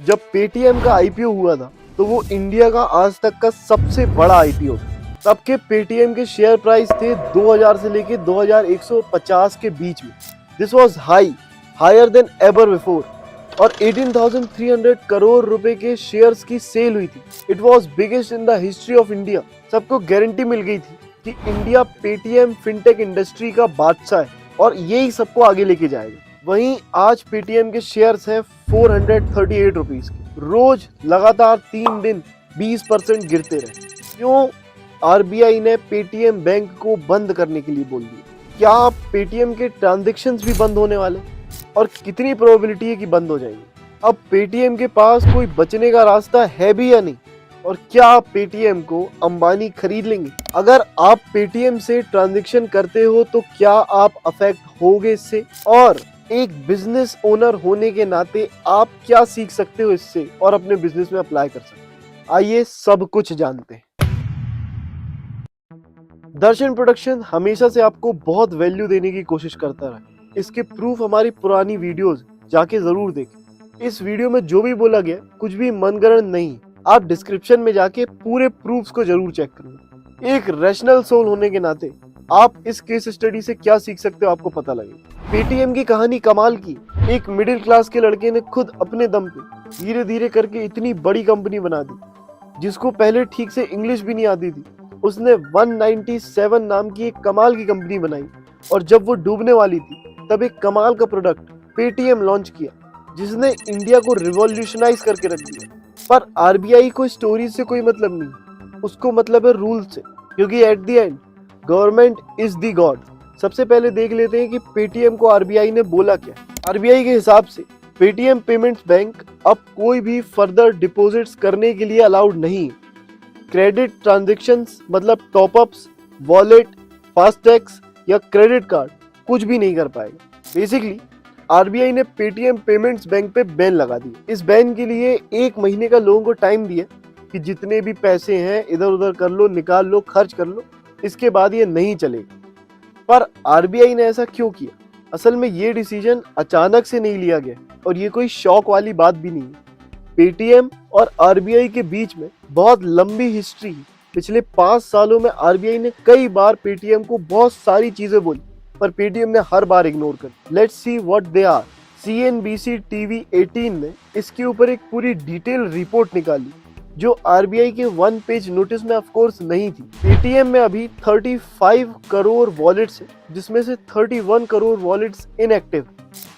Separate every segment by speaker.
Speaker 1: जब पेटीएम का आईपीओ हुआ था तो वो इंडिया का आज तक का सबसे बड़ा आईपीओ था। तब के पेटीएम के शेयर प्राइस थे 2000 से लेके 2150 के बीच में। This was higher than ever before. और 18,300 करोड़ रुपए के शेयर्स की सेल हुई थी। It was biggest in the history of India. सबको गारंटी मिल गई थी कि इंडिया पेटीएम फिनटेक इंडस्ट्री का बादशाह है और यही सबको आगे लेके जाएगा। वहीं आज पेटीएम के शेयर्स हैं 438 रुपीज के। रोज लगातार 3 दिन 20% गिरते रहे। क्यों? आरबीआई ने पेटीएम बैंक को बंद करने के लिए बोल दिया। क्या पेटीएम के ट्रांजैक्शंस भी बंद होने वाले और कितनी प्रोबेबिलिटी है कि बंद हो जाएंगे? अब पेटीएम के पास कोई बचने का रास्ता है भी या नहीं? और क्या पेटीएम को अंबानी खरीद लेंगे? अगर आप पेटीएम से ट्रांजैक्शन करते हो तो क्या आप अफेक्ट होगे इससे? और एक बिजनेस ओनर होने के नाते आप क्या सीख सकते हो इससे और अपने बिजनेस में अप्लाई कर सकते हो? आइए सब कुछ जानते हैं। दर्शन प्रोडक्शन हमेशा से आपको बहुत वैल्यू देने की कोशिश करता रहा। इसके प्रूफ हमारी पुरानी वीडियोस जाके जरूर देखें। इस वीडियो में जो भी बोला गया कुछ भी मनगढ़ंत नहीं। आप डिस्क्रिप्शन में जाके पूरे प्रूफ्स को जरूर चेक करें। एक रैशनल सोल होने के नाते आप इस केस स्टडी से क्या सीख सकते हो आपको पता लगेगा। पेटीएम की कहानी कमाल की। एक मिडिल क्लास के लड़के ने खुद अपने दम पे धीरे धीरे करके इतनी बड़ी कंपनी बना दी, जिसको पहले ठीक से इंग्लिश भी नहीं आती थी। उसने 197 नाम की एक कमाल की कंपनी बनाई और जब वो डूबने वाली थी तब एक कमाल का प्रोडक्ट पेटीएम लॉन्च किया, जिसने इंडिया को रिवॉल्यूशनाइज करके रख दिया। पर आरबीआई को स्टोरी से कोई मतलब नहीं, उसको मतलब है रूल से, क्योंकि at the end government is the God. सबसे पहले देख लेते हैं कि पेटीएम को आरबीआई ने बोला क्या। आरबीआई के हिसाब से पेटीएम पेमेंट्स बैंक अब कोई भी फर्दर डिपॉजिट्स करने के लिए अलाउड नहीं है। क्रेडिट ट्रांजैक्शंस मतलब टॉपअप्स, वॉलेट, फास्टैग्स या क्रेडिट कार्ड कुछ भी नहीं कर पाएगा। बेसिकली आरबीआई ने पेटीएम पेमेंट्स बैंक पे बैन लगा दी। इस बैन के लिए 1 महीने का लोगों को टाइम दिया कि जितने भी पैसे हैं इधर उधर कर लो, निकाल लो, खर्च कर लो, इसके बाद ये नहीं चलेगा। पर आरबीआई ने ऐसा क्यों किया? असल में ये डिसीजन अचानक से नहीं लिया गया और ये कोई शौक वाली बात भी नहीं है। पेटीएम और आरबीआई के बीच में बहुत लंबी हिस्ट्री है। पिछले 5 सालों में आरबीआई ने कई बार पेटीएम को बहुत सारी चीजें बोली, पर पेटीएम ने हर बार इग्नोर कर। Let's see what they are. CNBC TV 18 ने इसके ऊपर एक पूरी डिटेल रिपोर्ट निकाली जो आरबीआई के 1 पेज नोटिस में ऑफ कोर्स नहीं थी। पेटीएम में अभी 35 करोड़ वॉलेट्स हैं, जिसमें से 31 करोड़ वॉलेट्स इनएक्टिव।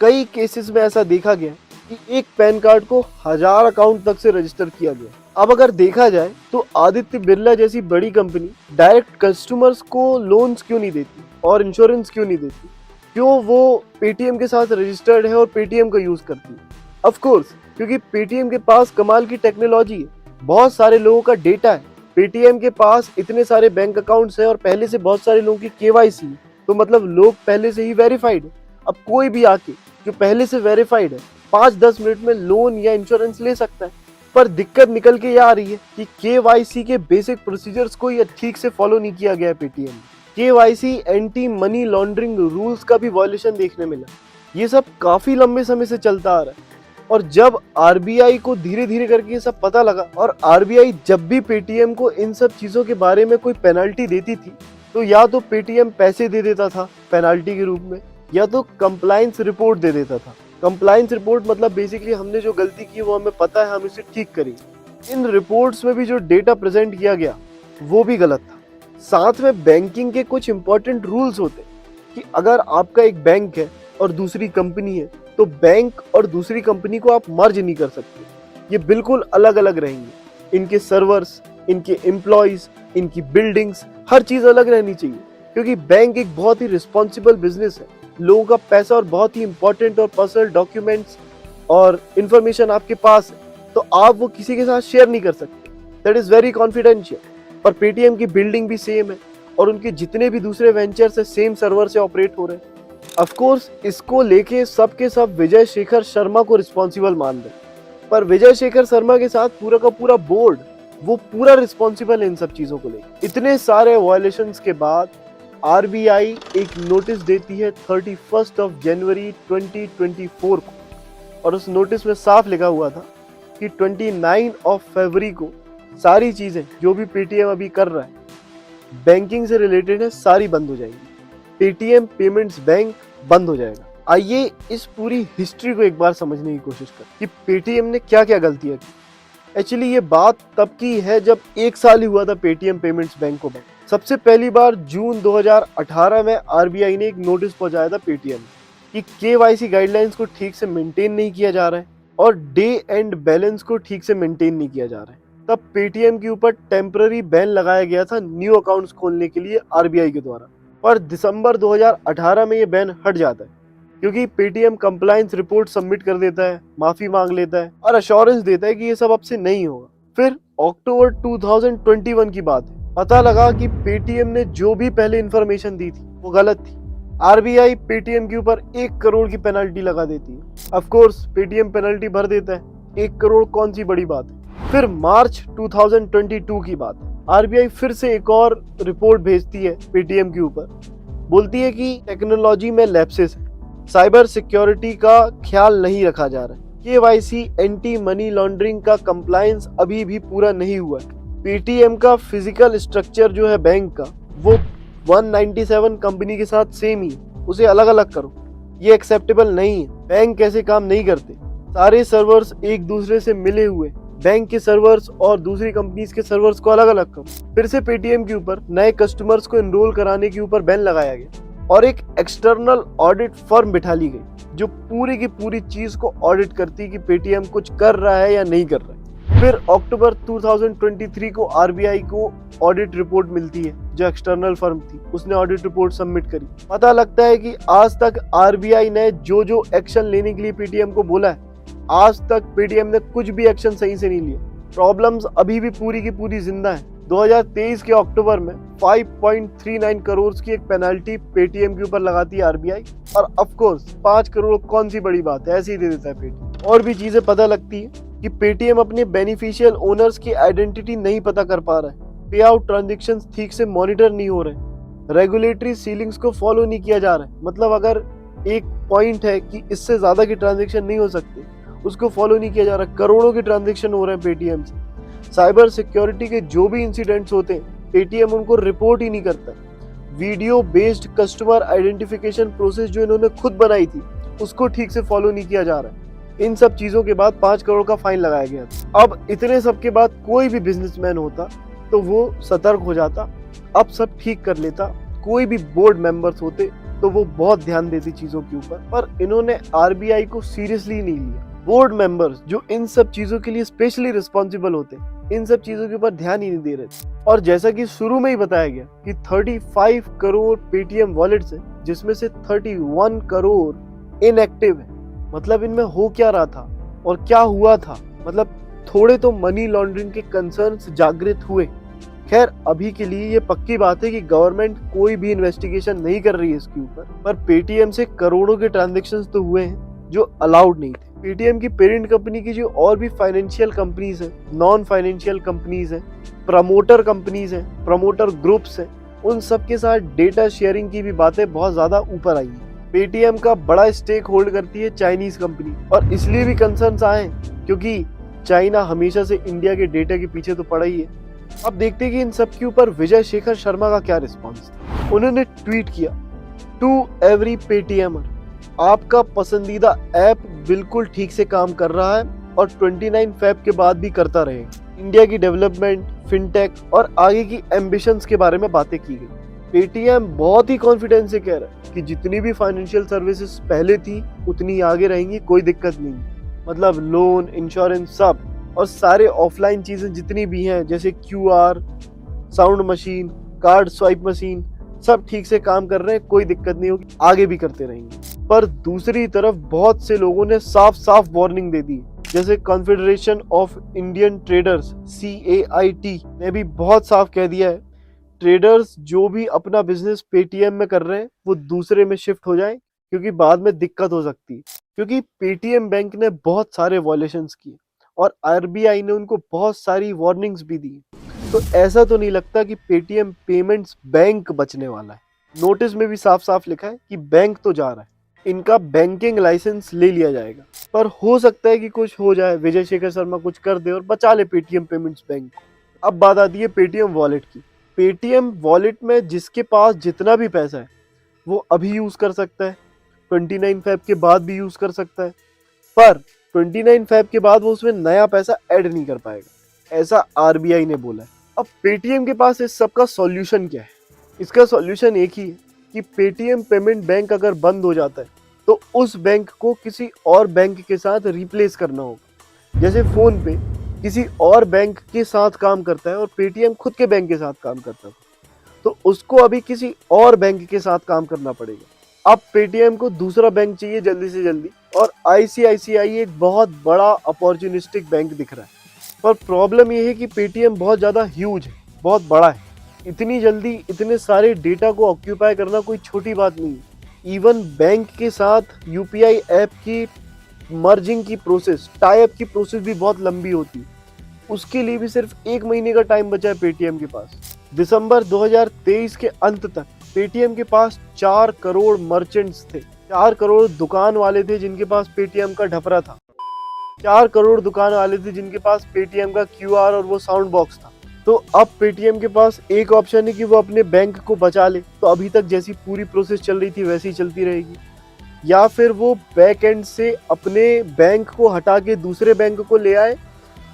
Speaker 1: कई केसेस में ऐसा देखा गया कि एक पैन कार्ड को 1000 अकाउंट तक से रजिस्टर किया गया। अब अगर देखा जाए तो आदित्य बिरला जैसी बड़ी कंपनी डायरेक्ट कस्टमर्स को लोन्स क्यों नहीं देती और इंश्योरेंस क्यों नहीं देती? क्यों वो पेटीएम के साथ रजिस्टर्ड है और पेटीएम का यूज करती है? ऑफ कोर्स क्योंकि पेटीएम के पास कमाल की टेक्नोलॉजी है, बहुत सारे लोगों का डेटा है। पेटीएम के पास इतने सारे बैंक अकाउंट्स हैं और पहले से बहुत सारे लोगों की केवाईसी है, तो मतलब लोग पहले से ही वेरीफाइड है। अब कोई भी आके जो पहले से वेरीफाइड है 5-10 मिनट में लोन या इंश्योरेंस ले सकता है। पर दिक्कत निकल के ये आ रही है कि केवाईसी के बेसिक प्रोसीजर्स को ये ठीक से फॉलो नहीं किया गया है Paytm. KYC anti money laundering rules का भी वॉयलेशन देखने मिला। ये सब काफी लंबे समय से चलता आ रहा है और जब आरबीआई को धीरे धीरे करके ये सब पता लगा और आरबीआई जब भी पेटीएम को इन सब चीजों के बारे में कोई पेनल्टी देती थी तो या तो पेटीएम पैसे दे देता था पेनल्टी के रूप में, या तो कंप्लायंस रिपोर्ट दे देता था। कंप्लायंस रिपोर्ट मतलब बेसिकली हमने जो गलती की वो हमें पता है, हम इसे ठीक करेंगे। इन रिपोर्ट्स में भी जो डेटा प्रेजेंट किया गया वो भी गलत था। साथ में बैंकिंग के कुछ इंपॉर्टेंट रूल्स होते कि अगर आपका एक बैंक है और दूसरी कंपनी है तो बैंक और दूसरी कंपनी को आप मर्ज नहीं कर सकते। ये बिल्कुल अलग अलग रहेंगे। इनके सर्वर्स, इनके एम्प्लॉइज, इनकी बिल्डिंग्स, हर चीज अलग रहनी चाहिए, क्योंकि बैंक एक बहुत ही रिस्पॉन्सिबल बिजनेस है। लोगों का पैसा और बहुत ही इंपॉर्टेंट और पर्सनल डॉक्यूमेंट्स और इंफॉर्मेशन आपके पास है, तो आप वो किसी के साथ शेयर नहीं कर सकते। That is very confidential. पर पेटीएम की बिल्डिंग भी सेम है और उनके जितने भी दूसरे वेंचर्स है सेम सर्वर से ऑपरेट हो रहे हैं। ऑफ कोर्स इसको लेके सबके सब विजय शेखर शर्मा को रिस्पॉन्सिबल मान रहे, पर विजय शेखर शर्मा के साथ पूरा का पूरा बोर्ड वो पूरा रिस्पॉन्सिबल है इन सब चीजों को लेकर। इतने सारे वायलेशंस के बाद आरबीआई एक नोटिस देती है 31 जनवरी 2024 को, और उस नोटिस में साफ लिखा हुआ था कि 29 ऑफ फरवरी को सारी चीजें जो भी पेटीएम अभी कर रहा है बैंकिंग से रिलेटेड है, सारी बंद हो जाएंगी। पेटीएम पेमेंट्स बैंक बंद हो जाएगा। आइए इस पूरी हिस्ट्री को एक बार समझने की कोशिश करें कि पेटीएम ने क्या क्या गलतियां की। एक्चुअली ये बात तब की है जब 1 साल ही हुआ था पेटीएम पेमेंट्स बैंक को बंद। सबसे पहली बार जून 2018 में आरबीआई ने एक नोटिस पहुंचाया था पेटीएम कि केवाईसी गाइडलाइंस को ठीक से मेंटेन नहीं किया जा रहा है और डे एंड बैलेंस को ठीक से मेंटेन नहीं किया जा रहा है। तब पेटीएम के ऊपर टेम्पररी बैन लगाया गया था न्यू अकाउंट्स खोलने के लिए आरबीआई के द्वारा, पर दिसंबर 2018 में ये बैन हट जाता है क्योंकि पेटीएम कंप्लायंस रिपोर्ट सबमिट कर देता है, माफी मांग लेता है और अश्योरेंस देता है कि ये सब अब से नहीं होगा। फिर अक्टूबर 2021 की बात है, पता लगा कि पेटीएम ने जो भी पहले इन्फॉर्मेशन दी थी वो गलत थी। आरबीआई पेटीएम के ऊपर 1 करोड़ की पेनल्टी लगा देती है। ऑफ कोर्स पेटीएम पेनल्टी भर देता है, 1 करोड़ कौन सी बड़ी बात है। फिर मार्च 2022 की बात है, आरबीआई फिर से एक और रिपोर्ट भेजती है पेटीएम के ऊपर, बोलती है कि टेक्नोलॉजी में लैप्सेस है, साइबर सिक्योरिटी का ख्याल नहीं रखा जा रहा है, केवाईसी एंटी मनी लॉन्ड्रिंग का कंप्लायंस अभी भी पूरा नहीं हुआ है, पेटीएम का फिजिकल स्ट्रक्चर जो है बैंक का वो 197 कंपनी के साथ सेम ही, उसे अलग अलग करो, ये एक्सेप्टेबल नहीं है। बैंक ऐसे काम नहीं करते, सारे सर्वर्स एक दूसरे से मिले हुए, बैंक के सर्वर्स और दूसरी कंपनीज के सर्वर्स को अलग अलग करो। फिर से पेटीएम के ऊपर नए कस्टमर्स को एनरोल कराने के ऊपर बैन लगाया गया और एक एक्सटर्नल ऑडिट फर्म बिठा ली गई जो पूरी की पूरी चीज को ऑडिट करती कि पेटीएम कुछ कर रहा है या नहीं कर रहा है। फिर अक्टूबर 2023 को आरबीआई को ऑडिट रिपोर्ट मिलती है, जो एक्सटर्नल फर्म थी उसने ऑडिट रिपोर्ट सबमिट करी। पता लगता है कि आज तक आरबीआई ने जो जो एक्शन लेने के लिए पेटीएम को बोला है, आज तक पेटीएम ने कुछ भी एक्शन सही से नहीं लिया। प्रॉब्लम्स अभी भी पूरी की पूरी जिंदा है। 2023 के अक्टूबर में 5.39 करोड़ की एक पेनल्टी पेटीएम के ऊपर लगाती है आरबीआई और ऑफ कोर्स 5 करोड़ कौन सी बड़ी बात है, ऐसे ही दे देता है पेटीएम। और भी चीजें पता लगती है कि पेटीएम अपने बेनिफिशियल ओनर्स की आइडेंटिटी नहीं पता कर पा रहा है, पे आउट ट्रांजेक्शंस ठीक से मॉनिटर नहीं हो रहे, रेगुलेटरी सीलिंग्स को फॉलो नहीं किया जा रहा है। मतलब अगर एक पॉइंट है कि इससे ज्यादा की ट्रांजेक्शन नहीं हो सकते, उसको फॉलो नहीं किया जा रहा। करोड़ों के ट्रांजेक्शन हो रहे हैं पेटीएम से। साइबर सिक्योरिटी के जो भी इंसिडेंट्स होते हैं पेटीएम उनको रिपोर्ट ही नहीं करता। Video based customer identification process जो इन्होंने खुद बनाई थी उसको ठीक से फॉलो नहीं किया जा रहा है। इन सब चीजों के बाद 5 करोड़ का फाइन लगाया गया था। अब इतने सब के बाद कोई भी बिजनेसमैन होता तो वो सतर्क हो जाता, अब सब ठीक कर लेता। कोई भी बोर्ड मेंबर्स होते तो वो बहुत ध्यान देते चीजों के ऊपर, पर इन्होंने आरबीआई को सीरियसली नहीं लिया। बोर्ड मेंबर्स जो इन सब चीजों के लिए स्पेशली रिस्पॉन्सिबल होते इन सब चीजों के ऊपर ध्यान ही नहीं दे रहे थे। और जैसा कि शुरू में ही बताया गया कि 35 करोड़ पेटीएम वॉलेट्स है, जिसमें से 31 करोड़ इनएक्टिव है। मतलब इनमें हो क्या रहा था और क्या हुआ था, मतलब थोड़े तो मनी लॉन्ड्रिंग के कंसर्न्स जागृत हुए। खैर अभी के लिए ये पक्की बात है कि गवर्नमेंट कोई भी इन्वेस्टिगेशन नहीं कर रही है इसके ऊपर, पर पेटीएम से करोड़ों के ट्रांजेक्शन्स तो हुए हैं जो अलाउड नहीं थे। पेटीएम की पेरेंट कंपनी की जो और भी फाइनेंशियल कंपनीज हैं, नॉन फाइनेंशियल कंपनीज हैं, प्रमोटर कंपनीज हैं, प्रमोटर ग्रुप्स हैं, उन सब के साथ डेटा शेयरिंग की भी बातें बहुत ज्यादा ऊपर आई हैं। पेटीएम का बड़ा स्टेक होल्ड करती है चाइनीज कंपनी, और इसलिए भी कंसर्न्स आए क्योंकि चाइना हमेशा से इंडिया के डेटा के पीछे तो पड़ा ही है। अब देखते हैं कि इन सब के ऊपर विजय शेखर शर्मा का क्या रिस्पॉन्स था। उन्होंने ट्वीट किया, टू एवरी पेटीएमर, आपका पसंदीदा ऐप बिल्कुल ठीक से काम कर रहा है और 29 फेब के बाद भी करता रहेगा। इंडिया की डेवलपमेंट, फिनटेक और आगे की एम्बिशंस के बारे में बातें की गई। पेटीएम बहुत ही कॉन्फिडेंस से कह रहा है कि जितनी भी फाइनेंशियल सर्विसेज पहले थी उतनी आगे रहेंगी, कोई दिक्कत नहीं। मतलब लोन, इंश्योरेंस सब, और सारे ऑफलाइन चीजें जितनी भी हैं जैसे QR, sound machine, card swipe machine, सब ठीक से काम कर रहे हैं, कोई दिक्कत नहीं होगी, आगे भी करते रहेंगे। पर दूसरी तरफ बहुत से लोगों ने साफ साफ वार्निंग दे दी, जैसे confederation of Indian traders CAIT ने भी बहुत साफ कह दिया है, ट्रेडर्स जो भी अपना बिजनेस पेटीएम में कर रहे हैं वो दूसरे में शिफ्ट हो जाएं, क्योंकि बाद में दिक्कत हो सकती है। क्योंकि पेटीएम बैंक ने बहुत सारे वॉयलेशंस किए और आरबीआई ने उनको बहुत सारी वार्निंग्स भी दी, तो ऐसा तो नहीं लगता कि पेटीएम पेमेंट्स बैंक बचने वाला है। नोटिस में भी साफ साफ लिखा है कि बैंक तो जा रहा है, इनका बैंकिंग लाइसेंस ले लिया जाएगा। पर हो सकता है कि कुछ हो जाए, विजय शेखर शर्मा कुछ कर दे और बचा ले पेटीएम पेमेंट्स बैंक को। अब बात आती है पेटीएम वॉलेट की। पेटीएम वॉलेट में जिसके पास जितना भी पैसा है वो अभी यूज कर सकता है, 29 फेब के बाद भी यूज कर सकता है, पर 29 फेब के बाद वो उसमें नया पैसा ऐड नहीं कर पाएगा, ऐसा आरबीआई ने बोला है। अब पेटीएम के पास इस सब का सॉल्यूशन क्या है? इसका सॉल्यूशन एक ही है कि पेटीएम पेमेंट बैंक अगर बंद हो जाता है तो उस बैंक को किसी और बैंक के साथ रिप्लेस करना होगा। जैसे फोन पे किसी और बैंक के साथ काम करता है और पेटीएम खुद के बैंक के साथ काम करता है, तो उसको अभी किसी और बैंक के साथ काम करना पड़ेगा। अब पेटीएम को दूसरा बैंक चाहिए जल्दी से जल्दी, और आईसीआईसीआई एक बहुत बड़ा अपॉर्चुनिस्टिक बैंक दिख रहा है। पर प्रॉब्लम ये है कि पेटीएम बहुत ज़्यादा ह्यूज है, बहुत बड़ा है। इतनी जल्दी इतने सारे डेटा को ऑक्यूपाई करना कोई छोटी बात नहीं है। इवन बैंक के साथ यूपीआई ऐप की मर्जिंग की प्रोसेस, टाई अप की प्रोसेस भी बहुत लंबी होती है। उसके लिए भी सिर्फ 1 महीने का टाइम बचा है पेटीएम के पास। दिसंबर 2023 के अंत तक पेटीएम के पास 4 करोड़ मर्चेंट्स थे, 4 करोड़ दुकान वाले थे जिनके पास पेटीएम का ढपरा था, 4 करोड़ दुकान वाले थे जिनके पास पेटीएम का क्यूआर और वो साउंड बॉक्स था। तो अब पेटीएम के पास एक ऑप्शन है कि वो अपने बैंक को बचा ले, तो अभी तक जैसी पूरी प्रोसेस चल रही थी वैसी ही चलती रहेगी, या फिर वो बैक एंड से अपने बैंक को हटा के दूसरे बैंक को ले आए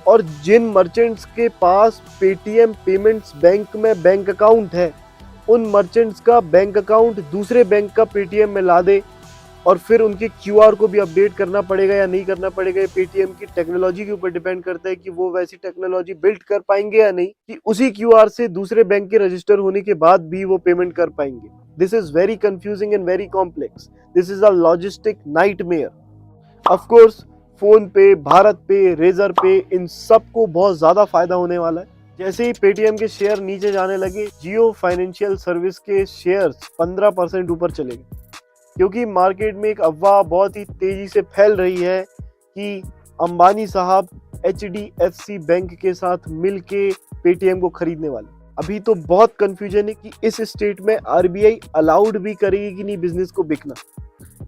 Speaker 1: और जिन मर्चेंट्स के पास पेटीएम पेमेंट्स बैंक में बैंक अकाउंट है उन मर्चेंट्स का बैंक अकाउंट दूसरे बैंक का पेटीएम में ला दे, और फिर उनके क्यूआर को भी अपडेट करना पड़ेगा या नहीं करना पड़ेगा। ये पेटीएम की टेक्नोलॉजी के ऊपर डिपेंड करता है कि वो वैसी टेक्नोलॉजी बिल्ड कर पाएंगे या नहीं कि उसी क्यूआर से दूसरे बैंक के रजिस्टर होने के बाद भी वो पेमेंट कर पाएंगे। This is very confusing and very complex. This is a logistic nightmare. Of course phone पे, भारत पे, रेजर पे, इन सबको बहुत ज्यादा फायदा होने वाला है। जैसे ही पेटीएम के शेयर नीचे जाने लगे, जियो फाइनेंशियल सर्विस के शेयर्स 15% ऊपर चले गए, क्योंकि मार्केट में एक अफवाह बहुत ही तेजी से फैल रही है कि अंबानी साहब HDFC बैंक के साथ मिलके पेटीएम को खरीदने वाले। अभी तो बहुत कंफ्यूजन है कि इस स्टेट में आरबीआई अलाउड भी करेगी कि नहीं बिजनेस को बिकना,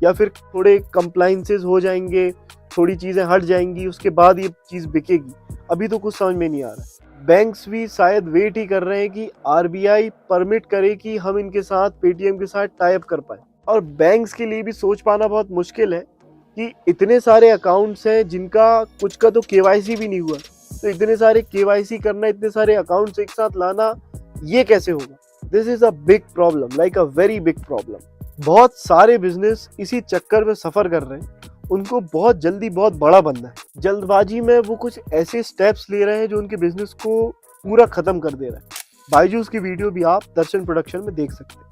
Speaker 1: या फिर थोड़े कंप्लाइंसेस हो जाएंगे, थोड़ी चीजें हट जाएंगी, उसके बाद ये चीज बिकेगी। अभी तो कुछ समझ में नहीं आ रहा। बैंक्स भी शायद वेट ही कर रहे हैं कि आरबीआई परमिट करे कि हम इनके साथ पेटीएम के साथ टाई अप कर पाए। और बैंक्स के लिए भी सोच पाना बहुत मुश्किल है कि इतने सारे अकाउंट्स हैं जिनका कुछ का तो केवाईसी भी नहीं हुआ, तो इतने सारे केवाईसी करना, इतने सारे अकाउंट्स एक साथ लाना, ये कैसे होगा? This is a big problem, like a very big problem. बहुत सारे बिजनेस इसी चक्कर में सफर कर रहे हैं, उनको बहुत जल्दी बहुत बड़ा बनना है। जल्दबाजी में वो कुछ ऐसे स्टेप्स ले रहे हैं जो उनके बिजनेस को पूरा खत्म कर दे रहा है। बायजूस की वीडियो भी आप दर्शन प्रोडक्शन में देख सकते हैं।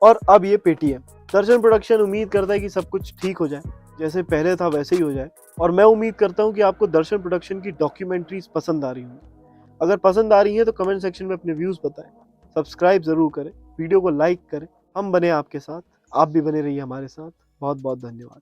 Speaker 1: और अब ये पेटीएम। दर्शन प्रोडक्शन उम्मीद करता है कि सब कुछ ठीक हो जाए, जैसे पहले था वैसे ही हो जाए। और मैं उम्मीद करता हूँ कि आपको दर्शन प्रोडक्शन की डॉक्यूमेंट्रीज पसंद आ रही होंगी। अगर पसंद आ रही है तो कमेंट सेक्शन में अपने व्यूज़ बताएं, सब्सक्राइब ज़रूर करें, वीडियो को लाइक करें। हम बने आपके साथ, आप भी बने रहिए हमारे साथ। बहुत बहुत धन्यवाद।